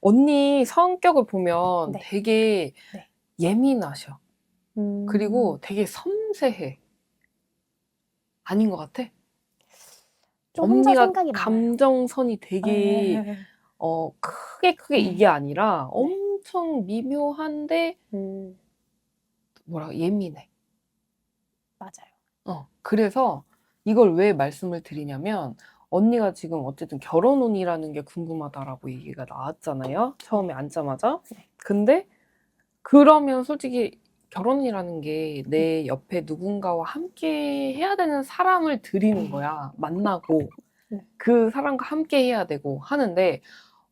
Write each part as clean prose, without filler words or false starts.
언니 성격을 보면 네. 되게 네. 예민하셔. 그리고 되게 섬세해. 아닌 것 같아? 좀 혼자 언니가 생각이 많아요. 감정선이 되게 네. 크게 이게 아니라 네. 엄청 미묘한데 예민해. 맞아요. 그래서 이걸 왜 말씀을 드리냐면 언니가 지금 어쨌든 결혼운이라는 게 궁금하다라고 얘기가 나왔잖아요. 처음에 앉자마자. 네. 근데 그러면 솔직히 결혼이라는 게 내 옆에 누군가와 함께 해야 되는 사람을 드리는 거야. 만나고 그 사람과 함께 해야 되고 하는데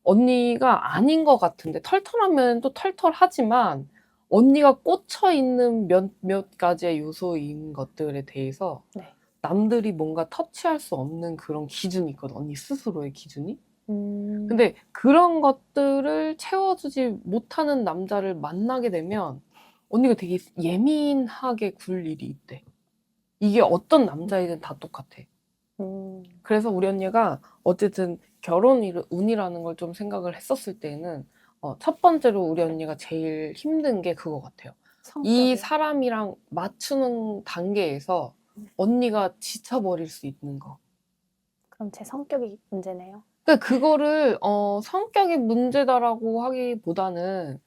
언니가 아닌 것 같은데 털털하면 또 털털하지만 언니가 꽂혀 있는 몇 가지의 요소인 것들에 대해서 네. 남들이 뭔가 터치할 수 없는 그런 기준이 있거든. 언니 스스로의 기준이. 근데 그런 것들을 채워주지 못하는 남자를 만나게 되면 언니가 되게 예민하게 굴 일이 있대. 이게 어떤 남자이든 다 똑같아. 그래서 우리 언니가 어쨌든 운이라는 걸 좀 생각을 했었을 때는 첫 번째로 우리 언니가 제일 힘든 게 그거 같아요. 이 성격이요? 사람이랑 맞추는 단계에서 언니가 지쳐버릴 수 있는 거. 그럼 제 성격이 문제네요. 그러니까 그거를 성격이 문제다라고 하기보다는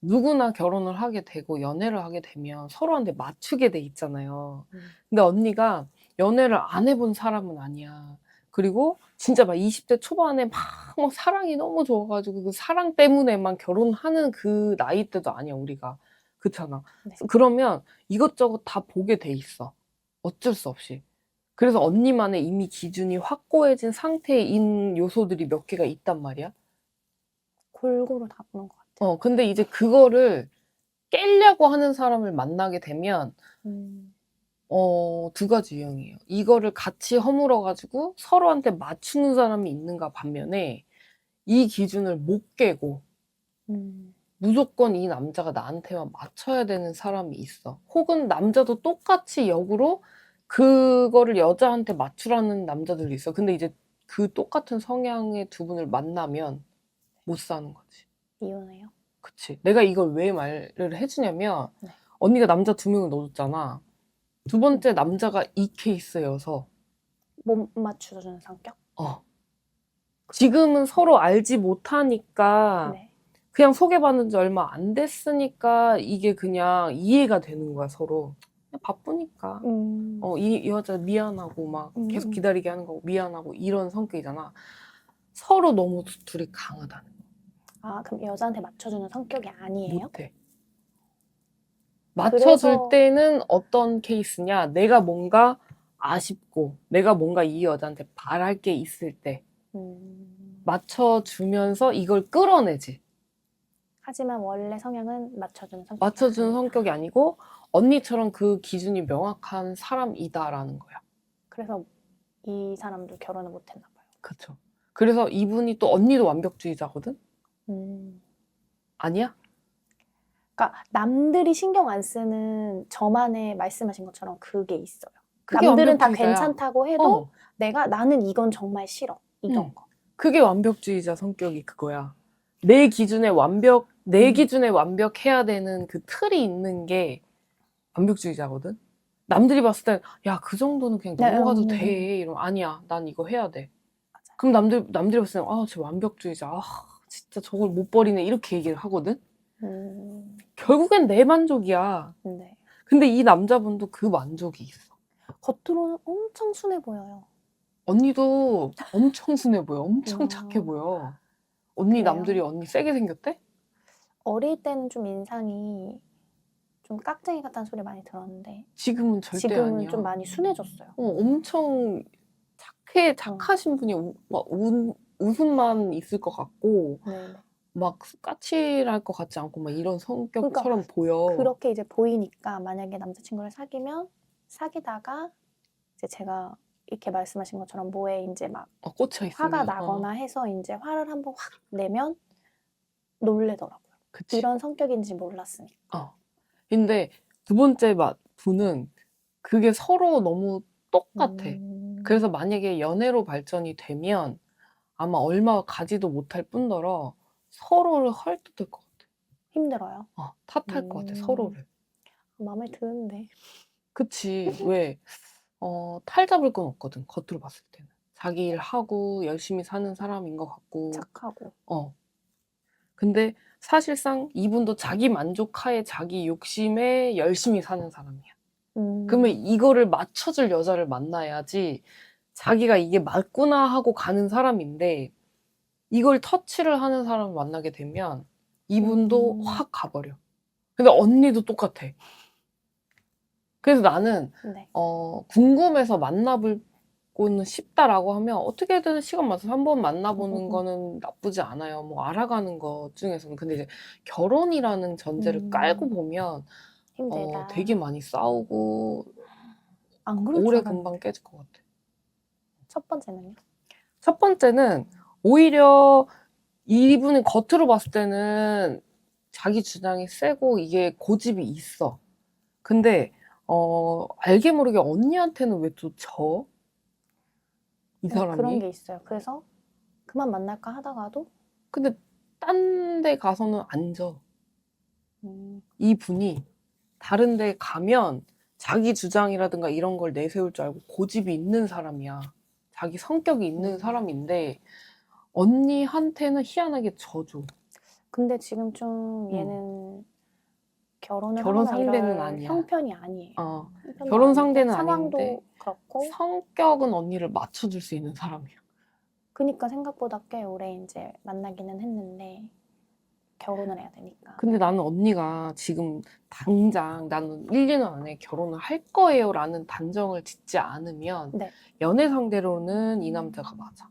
누구나 결혼을 하게 되고 연애를 하게 되면 서로한테 맞추게 돼 있잖아요. 근데 언니가 연애를 안 해본 사람은 아니야. 그리고 진짜 막 20대 초반에 막 사랑이 너무 좋아가지고 그 사랑 때문에만 결혼하는 그 나이 때도 아니야, 우리가. 그렇잖아. 네. 그러면 이것저것 다 보게 돼 있어. 어쩔 수 없이. 그래서 언니만의 이미 기준이 확고해진 상태인 요소들이 몇 개가 있단 말이야. 골고루 다 보는 것 같아요. 근데 이제 그거를 깨려고 하는 사람을 만나게 되면 두 가지 유형이에요. 이거를 같이 허물어가지고 서로한테 맞추는 사람이 있는가 반면에 이 기준을 못 깨고 무조건 이 남자가 나한테만 맞춰야 되는 사람이 있어. 혹은 남자도 똑같이 역으로 그거를 여자한테 맞추라는 남자들이 있어. 근데 이제 그 똑같은 성향의 두 분을 만나면 못 사는 거지. 이혼해요? 그치. 내가 이걸 왜 말을 해주냐면 네. 언니가 남자 2명을 넣어줬잖아. 두 번째 남자가 이 케이스여서 못 맞춰주는 성격? 지금은 서로 알지 못하니까 네. 그냥 소개받은 지 얼마 안 됐으니까 이게 그냥 이해가 되는 거야, 서로. 그냥 바쁘니까. 이 여자 미안하고 막 계속 기다리게 하는 거고 미안하고 이런 성격이잖아. 서로 너무 둘이 강하다는 거. 아, 그럼 여자한테 맞춰주는 성격이 아니에요? 못해. 맞춰줄 그래서 때는 어떤 케이스냐? 내가 뭔가 아쉽고 내가 뭔가 이 여자한테 바랄 게 있을 때 맞춰주면서 이걸 끌어내지. 하지만 원래 성향은 맞춰주는 성격이 맞춰주는 아니다. 성격이 아니고 언니처럼 그 기준이 명확한 사람이다라는 거야. 그래서 이 사람도 결혼을 못했나 봐요. 그쵸. 그래서 이분이 또 언니도 완벽주의자거든? 아니야? 그러니까 남들이 신경 안 쓰는 저만의 말씀하신 것처럼 그게 있어요. 그게 남들은 다 완벽주의자야. 괜찮다고 해도 나는 이건 정말 싫어. 이런 거. 그게 완벽주의자 성격이 그거야. 내 기준에 완벽해야 되는 그 틀이 있는 게 완벽주의자거든? 남들이 봤을 땐, 야, 그 정도는 그냥 넘어가도 돼. 이러면, 아니야, 난 이거 해야 돼. 맞아요. 그럼 남들이 봤을 땐, 쟤 완벽주의자. 진짜 저걸 못 버리네. 이렇게 얘기를 하거든? 결국엔 내 만족이야. 네. 근데 이 남자분도 그 만족이 있어. 겉으로는 엄청 순해 보여요. 언니도 엄청 순해 보여. 엄청 착해 보여. 언니 그래요? 남들이 언니 세게 생겼대? 어릴 때는 좀 인상이 좀 깍쟁이 같다는 소리 많이 들었는데 지금은 절대 지금은 아니야. 좀 많이 순해졌어요. 엄청 착하신 분이 막 웃음만 있을 것 같고 네. 막 까칠할 것 같지 않고 막 이런 성격처럼 보여. 그렇게 이제 보이니까 만약에 남자친구를 사귀다가 이제 제가 이렇게 말씀하신 것처럼 뭐에 이제 막 꽂혀 있으면 화가 나거나 해서 이제 화를 한번 확 내면 놀래더라고요. 그치. 이런 성격인지 몰랐으니까. 근데 두 번째 분은 그게 서로 너무 똑같아. 그래서 만약에 연애로 발전이 되면 아마 얼마 가지도 못할 뿐더러 서로를 헐뜯을 것 같아. 힘들어요. 탓할 것 같아, 서로를. 마음에 드는데. 그치. 왜? 탈 잡을 건 없거든, 겉으로 봤을 때는. 자기 일 하고 열심히 사는 사람인 것 같고. 착하고. 근데 사실상 이분도 자기 만족하에 자기 욕심에 열심히 사는 사람이야. 그러면 이거를 맞춰줄 여자를 만나야지 자기가 이게 맞구나 하고 가는 사람인데 이걸 터치를 하는 사람을 만나게 되면 이분도 확 가버려. 근데 언니도 똑같아. 그래서 나는 네. 궁금해서 만나보고는 싶다라고 하면 어떻게든 시간 맞춰서 한번 만나보는 거는 나쁘지 않아요. 뭐 알아가는 것 중에서는. 근데 이제 결혼이라는 전제를 깔고 보면 힘들다. 되게 많이 싸우고 안 그럴 줄 오래 알았는데. 금방 깨질 것 같아. 첫 번째는요? 첫 번째는 오히려 이분이 겉으로 봤을 때는 자기 주장이 세고 이게 고집이 있어. 근데 알게 모르게 언니한테는 왜 또 져? 이 그런 사람이? 게 있어요. 그래서 그만 만날까 하다가도 근데 딴 데 가서는 안 져. 이분이 다른 데 가면 자기 주장이라든가 이런 걸 내세울 줄 알고 고집이 있는 사람이야. 자기 성격이 있는 사람인데 언니한테는 희한하게 져줘. 근데 지금 좀 얘는 결혼을 결혼 하거나 상대는 이럴 아니야. 형편이 아니에요. 형편도 결혼 아니고 상대는 상황도 아닌데 그렇고 성격은 언니를 맞춰줄 수 있는 사람이야. 그니까 생각보다 꽤 오래 이제 만나기는 했는데 결혼을 해야 되니까. 근데 나는 언니가 지금 당장 나는 1, 2년 안에 결혼을 할 거예요 라는 단정을 짓지 않으면 네. 연애 상대로는 이 남자가 맞아.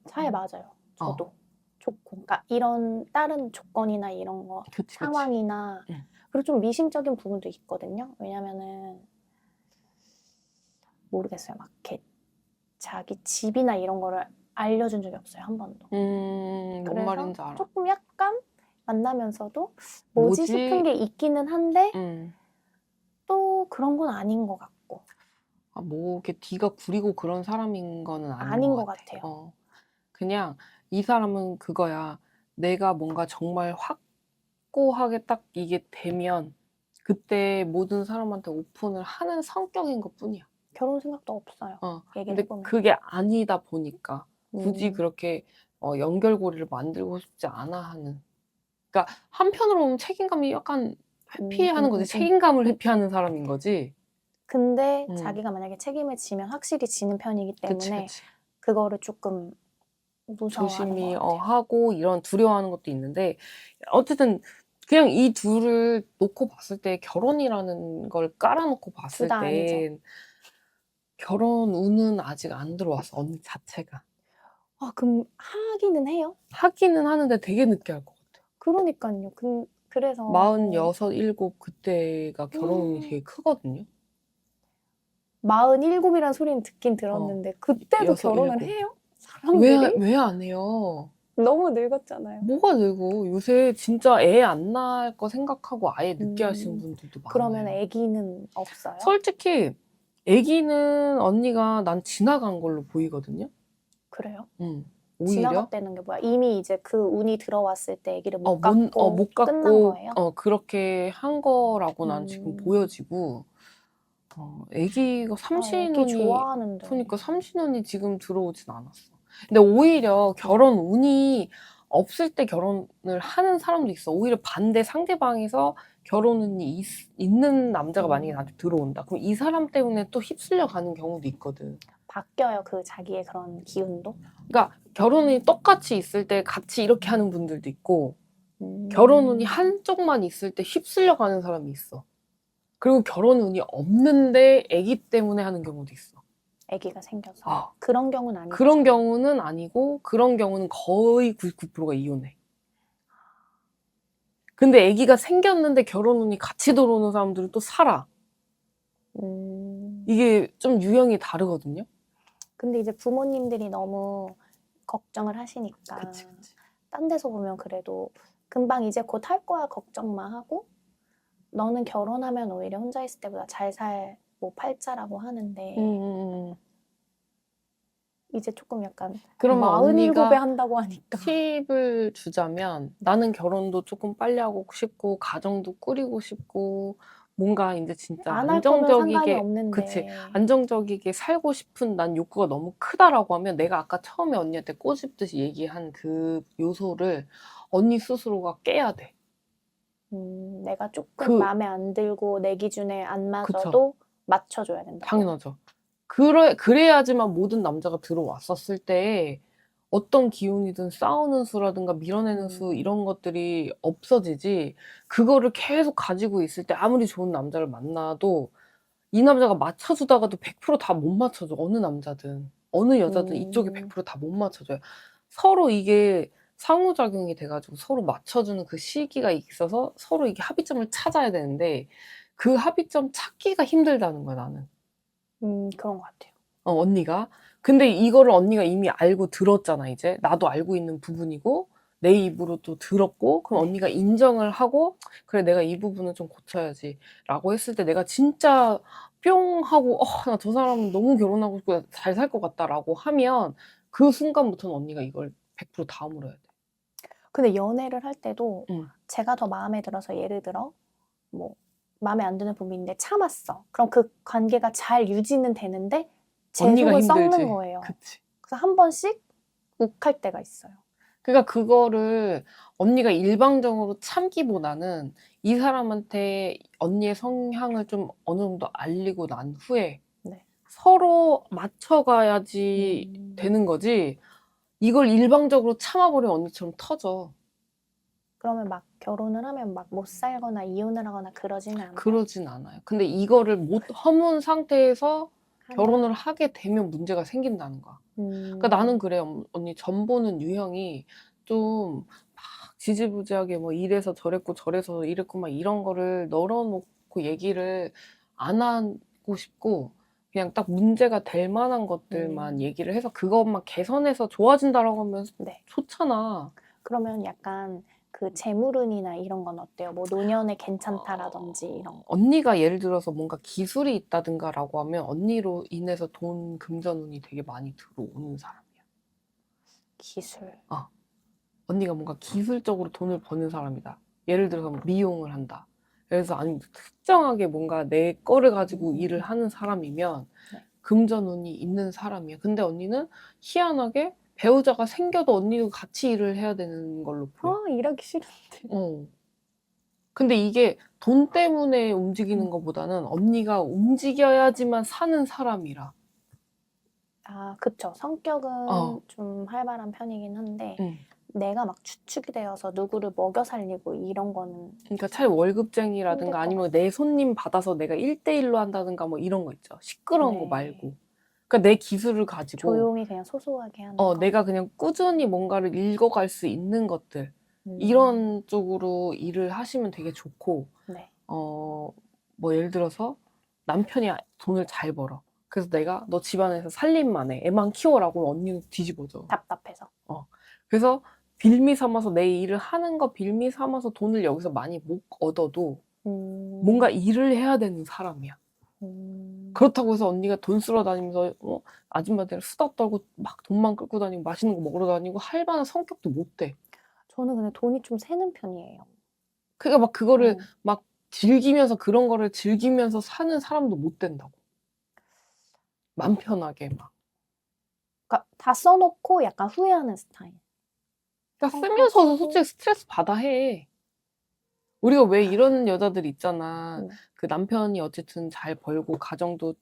잘 맞아요. 저도. 좋고. 그러니까 이런 다른 조건이나 이런 거 그치. 상황이나 응. 그리고 좀 미심적인 부분도 있거든요. 왜냐면은 모르겠어요. 막 이렇게 자기 집이나 이런 거를 알려준 적이 없어요. 한 번도. 뭔 그래서 말인지 알아. 조금 약간 만나면서도 뭐지 싶은 게 있기는 한데 또 그런 건 아닌 것 같고. 뭐 이렇게 뒤가 구리고 그런 사람인 거는 아닌 것 것 같아. 같아요. 그냥 이 사람은 그거야. 내가 뭔가 정말 확고하게 딱 이게 되면 그때 모든 사람한테 오픈을 하는 성격인 것 뿐이야. 결혼 생각도 없어요. 근데 얘기해보면. 그게 아니다 보니까 굳이 그렇게 연결고리를 만들고 싶지 않아 하는. 그러니까 한편으로 보면 책임감이 약간 회피하는 거지. 책임감을 회피하는 사람인 거지. 근데 자기가 만약에 책임을 지면 확실히 지는 편이기 때문에 그치. 그거를 조금 무서워하는 조심히 것 같아요. 하고 이런 두려워하는 것도 있는데 어쨌든 그냥 이 둘을 놓고 봤을 때 결혼이라는 걸 깔아놓고 둘 봤을 다 아니죠. 때 결혼 운은 아직 안 들어왔어. 언니 자체가. 그럼 하기는 해요? 하기는 하는데 되게 늦게 할 것 같아. 그러니까요. 그래서 46, 7 그때가 결혼 운이 되게 크거든요. 47이란 소리는 듣긴 들었는데 그때도 6, 결혼을 7. 해요? 사람들이? 왜 안 해요? 너무 늙었잖아요. 뭐가 늙어? 요새 진짜 애 안 낳을 거 생각하고 아예 늦게 하시는 분들도 많아요. 그러면 아기는 없어요? 솔직히 아기는 언니가 난 지나간 걸로 보이거든요. 그래요? 오히려 지나갔다는 게 뭐야? 이미 이제 그 운이 들어왔을 때 아기를 못 못 갖고 끝난 갖고 거예요? 그렇게 한 거라고 난 지금 보여지고 아기가 애기 삼신운이 좋아하는데. 그러니까 삼신운이 지금 들어오진 않았어. 근데 오히려 결혼 운이 없을 때 결혼을 하는 사람도 있어. 오히려 반대 상대방에서 결혼 운이 있는 남자가 만약에 나한테 들어온다. 그럼 이 사람 때문에 또 휩쓸려 가는 경우도 있거든. 바뀌어요, 그 자기의 그런 기운도? 그러니까 결혼운이 똑같이 있을 때 같이 이렇게 하는 분들도 있고 결혼운이 한쪽만 있을 때 휩쓸려 가는 사람이 있어. 그리고 결혼운이 없는데 아기 때문에 하는 경우도 있어. 아기가 생겨서. 그런 경우는 아니죠. 그런 경우는 아니고 그런 경우는 거의 99%가 이혼해. 근데 아기가 생겼는데 결혼운이 같이 들어오는 사람들은 또 살아. 이게 좀 유형이 다르거든요. 근데 이제 부모님들이 너무 걱정을 하시니까 그치. 딴 데서 보면 그래도 금방 이제 곧 할 거야 걱정만 하고 너는 결혼하면 오히려 혼자 있을 때보다 잘 살 뭐 팔자라고 하는데 이제 조금 약간 그러면 47에 언니가 한다고 하니까. 팁을 주자면 나는 결혼도 조금 빨리 하고 싶고 가정도 꾸리고 싶고 뭔가 이제 진짜 안 할 거면 상관이 그치, 없는데. 안정적이게 살고 싶은 난 욕구가 너무 크다라고 하면 내가 아까 처음에 언니한테 꼬집듯이 얘기한 그 요소를 언니 스스로가 깨야 돼. 내가 조금 그, 마음에 안 들고 내 기준에 안 그쵸. 맞아도 맞춰줘야 된다고. 당연하죠. 그래야지만 모든 남자가 들어왔었을 때 어떤 기운이든 싸우는 수라든가 밀어내는 수 이런 것들이 없어지지, 그거를 계속 가지고 있을 때 아무리 좋은 남자를 만나도 이 남자가 맞춰주다가도 100% 다 못 맞춰줘. 어느 남자든 어느 여자든 이쪽이 100%다 못 맞춰줘요. 서로 이게 상호작용이 돼가지고 서로 맞춰주는 그 시기가 있어서 서로 이게 합의점을 찾아야 되는데 그 합의점 찾기가 힘들다는 거야, 나는. 그런 것 같아요. 언니가. 근데 이거를 언니가 이미 알고 들었잖아, 이제. 나도 알고 있는 부분이고, 내 입으로 또 들었고, 그럼 네. 언니가 인정을 하고, 그래, 내가 이 부분은 좀 고쳐야지. 라고 했을 때 내가 진짜 뿅 하고, 나 저 사람 너무 결혼하고 싶고 잘 살 것 같다. 라고 하면, 그 순간부터는 언니가 이걸 100% 다음으로 해야 돼. 근데 연애를 할 때도 응. 제가 더 마음에 들어서 예를 들어 뭐 마음에 안 드는 부분인데 참았어. 그럼 그 관계가 잘 유지는 되는데 제 언니가 속을 힘들지. 썩는 거예요. 그치. 그래서 한 번씩 욱할 때가 있어요. 그러니까 그거를 언니가 일방적으로 참기보다는 이 사람한테 언니의 성향을 좀 어느 정도 알리고 난 후에 네. 서로 맞춰가야지 되는 거지. 이걸 일방적으로 참아버리면 언니처럼 터져. 그러면 막 결혼을 하면 막 못 살거나 이혼을 하거나 그러지는 않아요. 그러진 않아요. 근데 이거를 못 허문 상태에서 하면? 결혼을 하게 되면 문제가 생긴다는 거야. 그러니까 나는 그래, 언니. 전 보는 유형이 좀 막 지지부지하게 뭐 이래서 저랬고 저래서 이랬고 막 이런 거를 널어놓고 얘기를 안 하고 싶고, 그냥 딱 문제가 될 만한 것들만 얘기를 해서 그것만 개선해서 좋아진다라고 하면 네. 좋잖아. 그러면 약간 그 재물운이나 이런 건 어때요? 뭐 노년에 괜찮다라든지 이런 거. 언니가 예를 들어서 뭔가 기술이 있다든가라고 하면 언니로 인해서 돈, 금전운이 되게 많이 들어오는 사람이야. 기술. 언니가 뭔가 기술적으로 돈을 버는 사람이다. 예를 들어서 뭐 미용을 한다. 그래서 아니 특정하게 뭔가 내 거를 가지고 일을 하는 사람이면 네. 금전운이 있는 사람이야. 근데 언니는 희한하게 배우자가 생겨도 언니도 같이 일을 해야 되는 걸로 보여. 일하기 싫은데. 근데 이게 돈 때문에 움직이는 것보다는 언니가 움직여야지만 사는 사람이라. 그쵸. 성격은 어. 좀 활발한 편이긴 한데 응. 내가 막 주축이 되어서 누구를 먹여 살리고 이런 거는 그러니까 차라리 월급쟁이라든가 힘들 것 아니면 내 손님 받아서 내가 1대1로 한다든가 뭐 이런 거 있죠. 시끄러운 거 네. 말고. 그러니까 내 기술을 가지고 조용히 그냥 소소하게 하는 거. 내가 그냥 꾸준히 뭔가를 읽어갈 수 있는 것들, 이런 쪽으로 일을 하시면 되게 좋고, 네. 뭐 예를 들어서 남편이 돈을 잘 벌어. 그래서 내가 너 집안에서 살림만 해. 애만 키워라고 하면 언니는 뒤집어져. 답답해서. 그래서 빌미 삼아서 내 일을 하는 거 빌미 삼아서 돈을 여기서 많이 못 얻어도 뭔가 일을 해야 되는 사람이야. 그렇다고 해서 언니가 돈 쓰러 다니면서 아줌마들 수다 떨고 막 돈만 끌고 다니고 맛있는 거 먹으러 다니고 할 만한 성격도 못 돼. 저는 근데 돈이 좀 새는 편이에요. 그러니까 막 그거를 막 즐기면서 그런 거를 즐기면서 사는 사람도 못 된다고. 맘 편하게 막. 그러니까 다 써놓고 약간 후회하는 스타일. 그러니까 쓰면서도 솔직히 스트레스 받아 해. 우리가 왜 이런 여자들 있잖아. 그 남편이 어쨌든 잘 벌고 가정도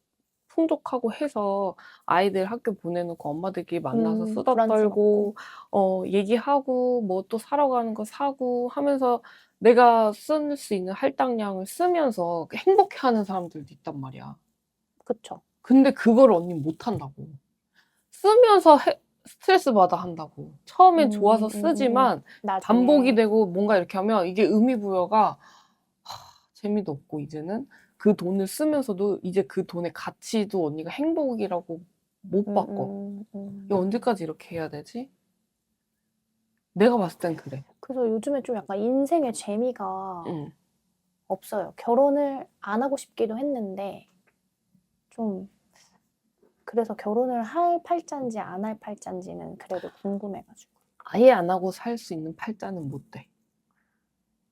풍족하고 해서 아이들 학교 보내놓고 엄마들끼리 만나서 수다 떨고 얘기하고 뭐 또 사러 가는 거 사고 하면서 내가 쓸 수 있는 할당량을 쓰면서 행복해하는 사람들도 있단 말이야. 그쵸. 근데 그걸 언니 못 한다고. 쓰면서 스트레스 받아 한다고. 처음엔 좋아서 쓰지만 반복이 되고 뭔가 이렇게 하면 이게 의미부여가 재미도 없고, 이제는 그 돈을 쓰면서도 이제 그 돈의 가치도 언니가 행복이라고 못 바꿔. 이거 언제까지 이렇게 해야 되지? 내가 봤을 땐 그래. 그래서 요즘에 좀 약간 인생의 재미가 없어요. 결혼을 안 하고 싶기도 했는데 좀 그래서 결혼을 할 팔자인지 안 할 팔자인지는 그래도 궁금해가지고. 아예 안 하고 살 수 있는 팔자는 못 돼.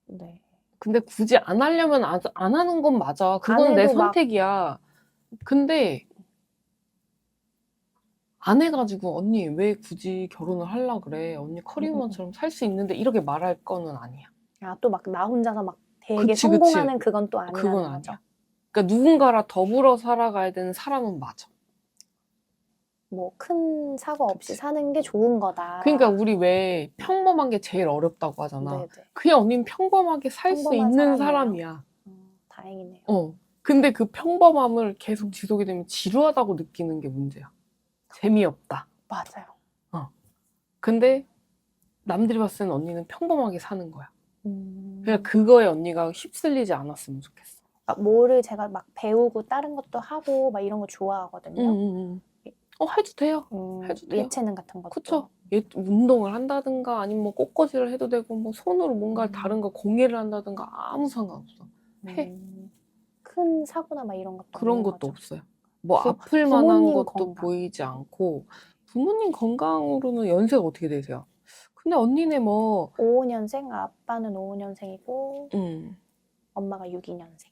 네. 근데 굳이 안 하려면 안 하는 건 맞아. 그건 안 내 해도 막 선택이야. 근데 안 해가지고 언니 왜 굳이 결혼을 하려 그래? 언니 커리우먼처럼 살 수 있는데 이렇게 말할 거는 아니야. 또 막 나 혼자서 막 되게 그치. 성공하는 그건 또 아니라는 그건 거죠. 아니야. 그러니까 누군가랑 더불어 살아가야 되는 사람은 맞아. 뭐 큰 사고 없이 그치. 사는 게 좋은 거다. 그러니까 우리 왜 평범한 게 제일 어렵다고 하잖아. 네네. 그냥 언니는 평범하게 살 수 평범한 있는 사람이에요. 사람이야. 다행이네요. 근데 그 평범함을 계속 지속이 되면 지루하다고 느끼는 게 문제야. 재미없다. 맞아요. 근데 남들이 봤을 때는 언니는 평범하게 사는 거야. 음. 그냥 그거에 언니가 휩쓸리지 않았으면 좋겠어. 뭐를 제가 막 배우고 다른 것도 하고 막 이런 거 좋아하거든요. 해도 돼요. 해도 돼요. 예체능 같은 것도. 그쵸. 운동을 한다든가 아니면 뭐 꽃꽂이를 해도 되고 뭐 손으로 뭔가 다른 거 공예를 한다든가 아무 상관없어. 해. 큰 사고나 막 이런 것도 그런 없는 것도 거죠. 없어요. 뭐 부- 아플 만한 부모님 것도 건강. 보이지 않고 부모님 건강으로는 연세가 어떻게 되세요? 근데 언니네 뭐 55년생, 아빠는 55년생이고 음, 엄마가 62년생.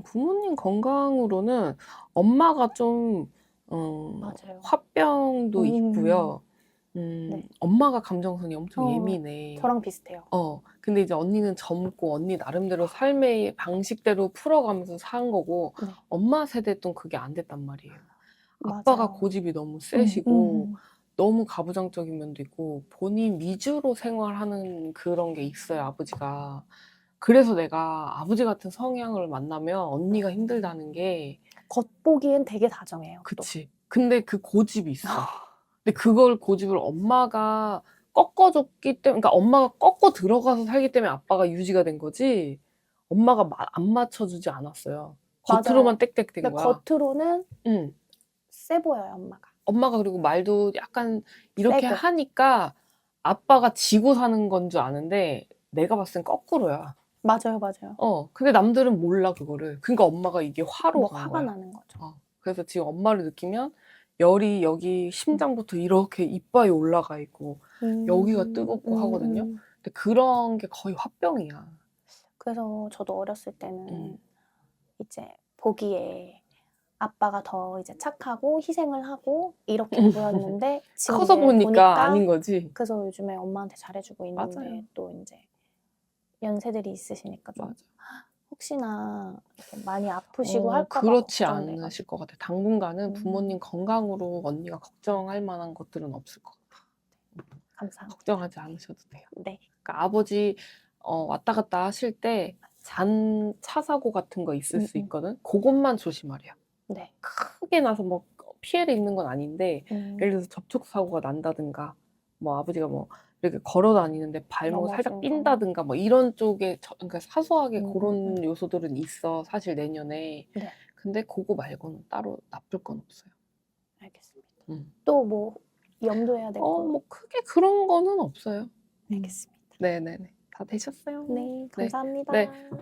부모님 건강으로는 엄마가 좀 맞아요. 화병도 있고요. 네. 엄마가 감정선이 엄청 예민해. 저랑 비슷해요. 근데 이제 언니는 젊고 언니 나름대로 삶의 방식대로 풀어가면서 산 거고 네. 엄마 세대 또 그게 안 됐단 말이에요. 아빠가 맞아요. 고집이 너무 세시고 너무 가부장적인 면도 있고 본인 위주로 생활하는 그런 게 있어요, 아버지가. 그래서 내가 아버지 같은 성향을 만나면 언니가 힘들다는 게 겉보기엔 되게 다정해요. 또. 그치. 근데 그 고집이 있어. 근데 그걸 고집을 엄마가 꺾어줬기 때문에, 그러니까 엄마가 꺾어 들어가서 살기 때문에 아빠가 유지가 된 거지, 엄마가 안 맞춰주지 않았어요. 겉으로만 맞아요. 땡땡댄 근데 거야. 겉으로는 응. 세 보여요, 엄마가. 엄마가 그리고 말도 약간 이렇게 세고. 하니까 아빠가 지고 사는 건 줄 아는데 내가 봤을 땐 거꾸로야. 맞아요. 근데 남들은 몰라, 그거를. 그러니까 엄마가 이게 화로 간 화가 거야. 나는 거죠. 그래서 지금 엄마를 느끼면 열이 여기 심장부터 이렇게 이빨이 올라가 있고 여기가 뜨겁고 하거든요. 근데 그런 게 거의 화병이야. 그래서 저도 어렸을 때는 음. 이제 보기에 아빠가 더 이제 착하고 희생을 하고 이렇게 보였는데 지금 커서 이제 보니까 아닌 거지. 그래서 요즘에 엄마한테 잘해주고 있는데 맞아요. 또 이제 연세들이 있으시니까 좀 맞아. 혹시나 이렇게 많이 아프시고 할까 봐 그렇지 걱정돼가지고. 않으실 것 같아. 당분간은 부모님 건강으로 언니가 걱정할 만한 것들은 없을 것 같아. 감사합니다. 걱정하지 않으셔도 돼요. 네. 그러니까 아버지 왔다 갔다 하실 때 차 사고 같은 거 있을 수 있거든. 그것만 조심하래요. 네. 크게 나서 뭐 피해를 입는 건 아닌데 예를 들어서 접촉 사고가 난다든가 뭐 아버지가 뭐 이렇게 걸어 다니는데 발목 살짝 넘어진 거. 삔다든가 뭐 이런 쪽에 그러니까 사소하게 그런 요소들은 있어, 사실 내년에. 네. 근데 그거 말고는 따로 나쁠 건 없어요. 알겠습니다. 음. 또 뭐 염두해야 될 거? 뭐 크게 그런 거는 없어요. 알겠습니다. 네네네. 다 되셨어요? 네, 감사합니다. 네.